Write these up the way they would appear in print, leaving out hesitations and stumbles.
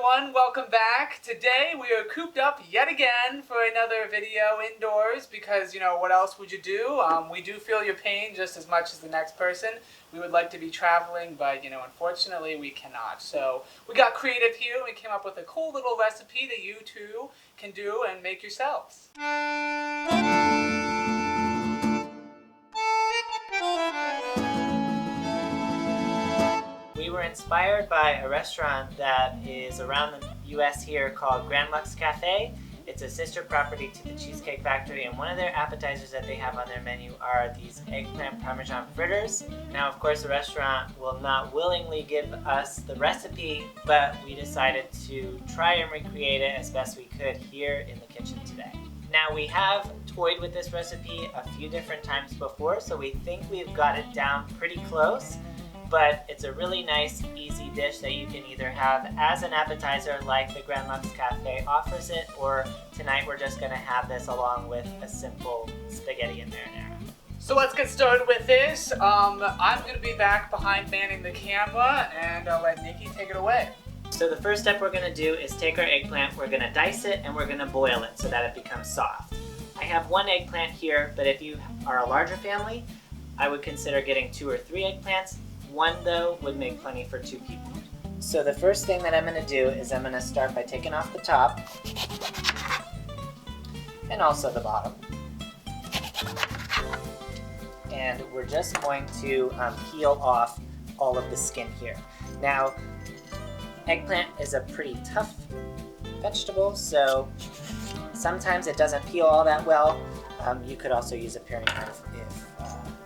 everyone, welcome back. Today we are cooped up yet again for another video indoors because, what else would you do? We do feel your pain just as much as the next person. We would like to be traveling, but, unfortunately we cannot. So we got creative here and we came up with a cool little recipe that you too can do and make yourselves. We were inspired by a restaurant that is around the US here called Grand Lux Cafe. It's a sister property to the Cheesecake Factory, and one of their appetizers that they have on their menu are these eggplant Parmesan fritters. Now, of course, the restaurant will not willingly give us the recipe, but we decided to try and recreate it as best we could here in the kitchen today. Now, we have toyed with this recipe a few different times before, so we think we've got it down pretty close. But it's a really nice, easy dish that you can either have as an appetizer like the Grand Lux Cafe offers it, or tonight we're just gonna have this along with a simple spaghetti and marinara. So let's get started with this. I'm gonna be back behind manning the camera, and I'll let Nikki take it away. So the first step we're gonna do is take our eggplant, we're gonna dice it, and we're gonna boil it so that it becomes soft. I have one eggplant here, but if you are a larger family, I would consider getting 2 or 3 eggplants. One, though, would make plenty for 2 people. So the first thing that I'm going to do is I'm going to start by taking off the top and also the bottom. And we're just going to peel off all of the skin here. Now, eggplant is a pretty tough vegetable, so sometimes it doesn't peel all that well. You could also use a paring knife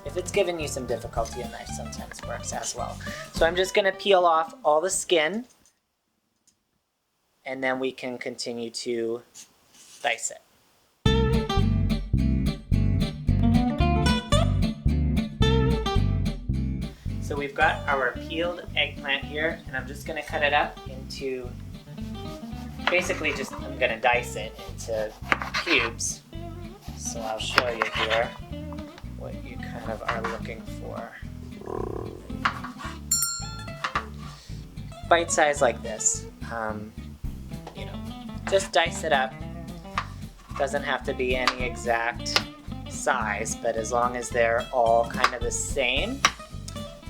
if it's giving you some difficulty. A knife sometimes works as well. So I'm just going to peel off all the skin, and then we can continue to dice it. So we've got our peeled eggplant here, and I'm just going to cut it up into, basically just, I'm going to dice it into cubes. So I'll show you here what you kind of are looking for. Bite size like this. Just dice it up. Doesn't have to be any exact size, but as long as they're all kind of the same.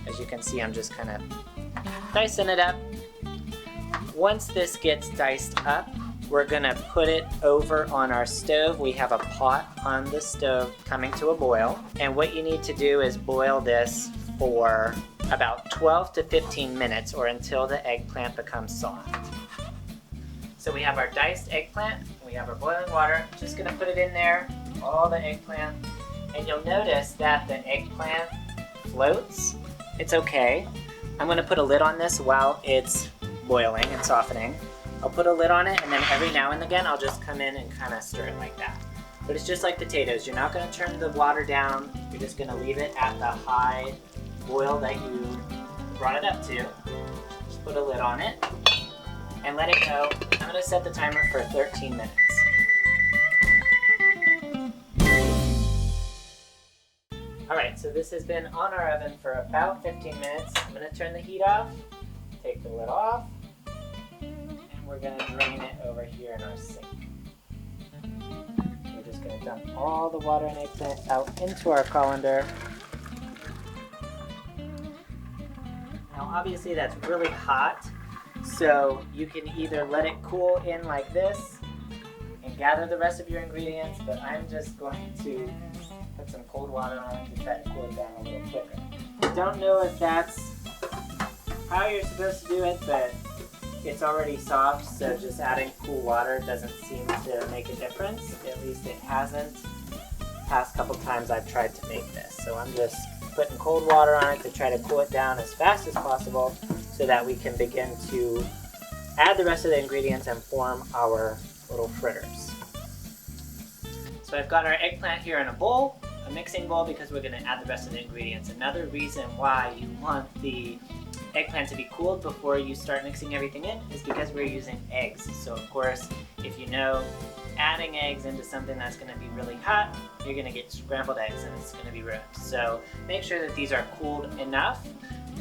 As you can see, I'm just kind of dicing it up. Once this gets diced up, we're gonna put it over on our stove. We have a pot on the stove coming to a boil. And what you need to do is boil this for about 12 to 15 minutes or until the eggplant becomes soft. So we have our diced eggplant, we have our boiling water. Just gonna put it in there, all the eggplant. And you'll notice that the eggplant floats. It's okay. I'm gonna put a lid on this while it's boiling and softening. I'll put a lid on it, and then every now and again I'll just come in and kind of stir it like that. But it's just like potatoes. You're not going to turn the water down. You're just going to leave it at the high boil that you brought it up to. Just put a lid on it and let it go. I'm going to set the timer for 13 minutes. Alright, so this has been on our oven for about 15 minutes. I'm going to turn the heat off, take the lid off. We're going to drain it over here in our sink. We're just going to dump all the water and eggplant out into our colander. Now obviously that's really hot, so you can either let it cool in like this and gather the rest of your ingredients, but I'm just going to put some cold water on it to try to cool it down a little quicker. I don't know if that's how you're supposed to do it, but it's already soft, so just adding cool water doesn't seem to make a difference. At least it hasn't. Past couple times I've tried to make this. So I'm just putting cold water on it to try to cool it down as fast as possible so that we can begin to add the rest of the ingredients and form our little fritters. So I've got our eggplant here in a bowl, a mixing bowl, because we're going to add the rest of the ingredients. Another reason why you want the eggplant to be cooled before you start mixing everything in is because we're using eggs. So of course, if you know adding eggs into something that's going to be really hot, you're going to get scrambled eggs and it's going to be ruined. So make sure that these are cooled enough,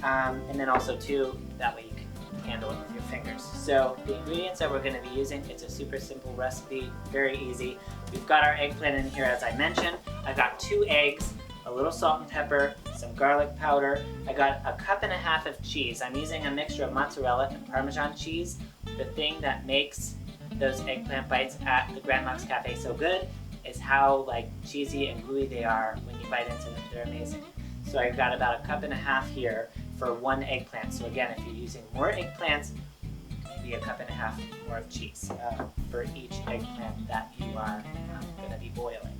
and then also too, that way you can handle it with your fingers. So the ingredients that we're going to be using, it's a super simple recipe, very easy. We've got our eggplant in here as I mentioned. I've got 2 eggs, a little salt and pepper, some garlic powder. I got a 1.5 cups of cheese. I'm using a mixture of mozzarella and Parmesan cheese. The thing that makes those eggplant bites at the Grand Lux Cafe so good is how like cheesy and gooey they are when you bite into them. They're amazing. So I've got about a 1.5 cups here for 1 eggplant. So again, if you're using more eggplants, maybe a 1.5 cups more of cheese for each eggplant that you are going to be boiling.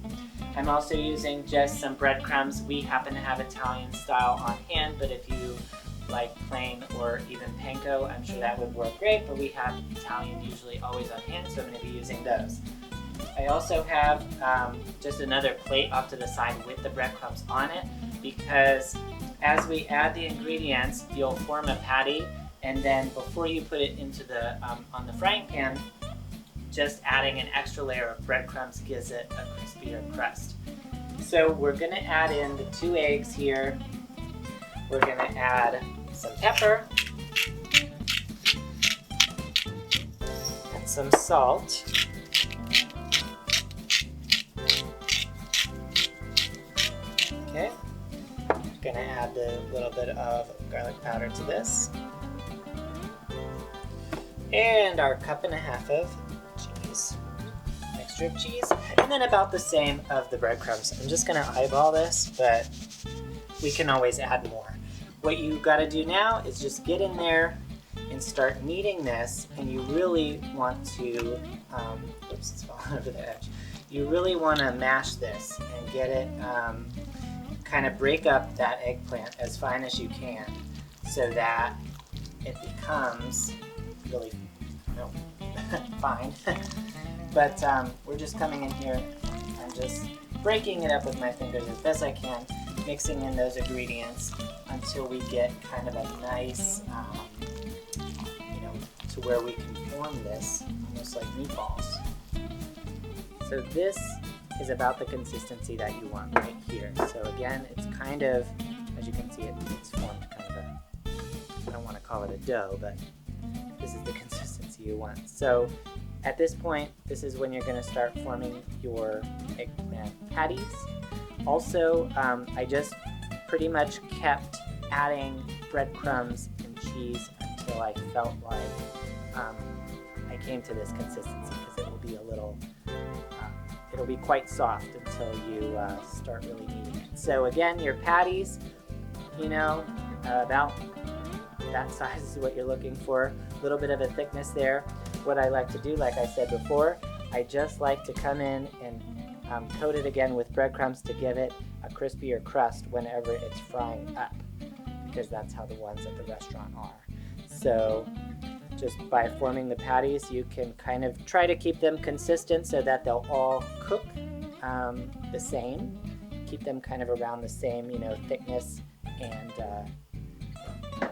I'm also using just some breadcrumbs. We happen to have Italian style on hand, but if you like plain or even panko, I'm sure that would work great, but we have Italian usually always on hand, so I'm going to be using those. I also have just another plate off to the side with the breadcrumbs on it, because as we add the ingredients, you'll form a patty, and then before you put it into the on the frying pan, just adding an extra layer of breadcrumbs gives it a crispier crust. So we're going to add in the 2 eggs here. We're going to add some pepper and some salt. Okay, I'm going to add a little bit of garlic powder to this. And our 1.5 cups of cheese, mixture of cheese, and then about the same of the breadcrumbs. I'm just going to eyeball this, but we can always add more. What you got to do now is just get in there and start kneading this, and you really want to, oops, it's falling over the edge. You really want to mash this and get it, kind of break up that eggplant as fine as you can so that it becomes really, fine. But we're just coming in here and just breaking it up with my fingers as best I can, mixing in those ingredients until we get kind of a nice, to where we can form this almost like meatballs. So this is about the consistency that you want right here. So again, it's kind of, as you can see, it's formed kind of a, I don't want to call it a dough, but this is the consistency you want. So at this point, this is when you're going to start forming your eggplant patties. Also, I just pretty much kept adding breadcrumbs and cheese until I felt like I came to this consistency, because it will be a little, it'll be quite soft until you start really kneading it. So again, your patties, about that size is what you're looking for. A little bit of a thickness there. What I like to do, like I said before, I just like to come in and coat it again with breadcrumbs to give it a crispier crust whenever it's frying up, because that's how the ones at the restaurant are. So just by forming the patties, you can kind of try to keep them consistent so that they'll all cook the same. Keep them kind of around the same, thickness and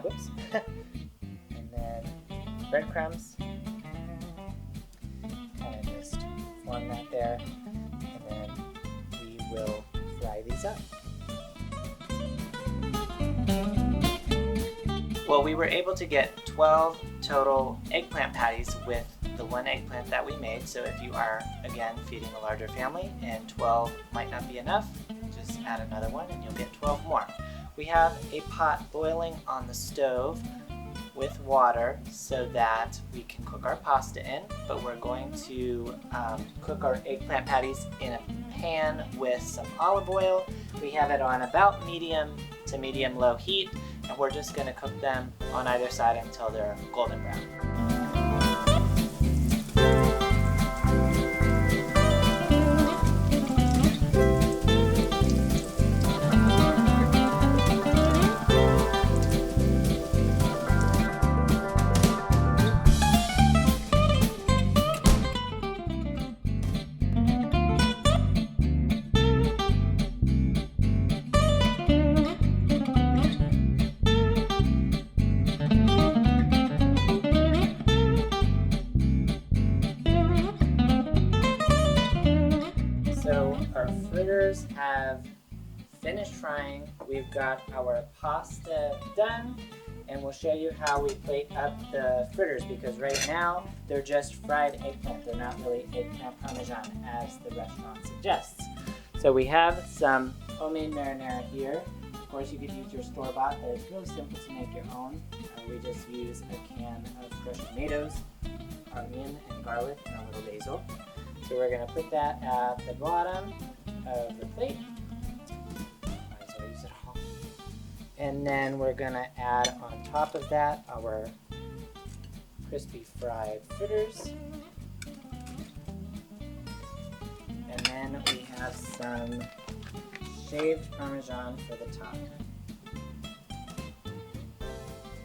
whoops. And then breadcrumbs. Kind of just form that there, and then we will fry these up. Well, we were able to get 12 total eggplant patties with the 1 eggplant that we made. So if you are, again, feeding a larger family and 12 might not be enough, just add another one and you'll get 12 more. We have a pot boiling on the stove with water so that we can cook our pasta in, but we're going to cook our eggplant patties in a pan with some olive oil. We have it on about medium to medium low heat, and we're just going to cook them on either side until they're golden brown. So our fritters have finished frying. We've got our pasta done, and we'll show you how we plate up the fritters, because right now they're just fried eggplant. They're not really eggplant parmesan as the restaurant suggests. So we have some homemade marinara here. Of course, you could use your store-bought, but it's really simple to make your own. We just use a can of crushed tomatoes, onion and garlic, and a little basil. So we're going to put that at the bottom of the plate. Might as well use it all. And then we're going to add on top of that our crispy fried fritters. And then we have some shaved Parmesan for the top.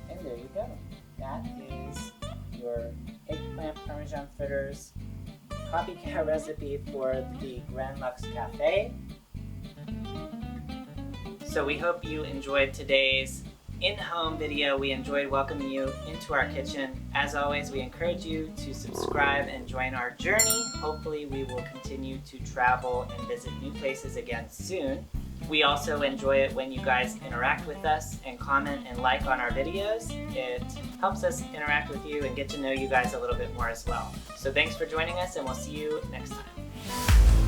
And there you go. That is your eggplant Parmesan fritters copycat recipe for the Grand Lux Cafe. So we hope you enjoyed today's in-home video. We enjoyed welcoming you into our kitchen. As always, we encourage you to subscribe and join our journey. Hopefully we will continue to travel and visit new places again soon. We also enjoy it when you guys interact with us and comment and like on our videos. It helps us interact with you and get to know you guys a little bit more as well. So thanks for joining us, and we'll see you next time.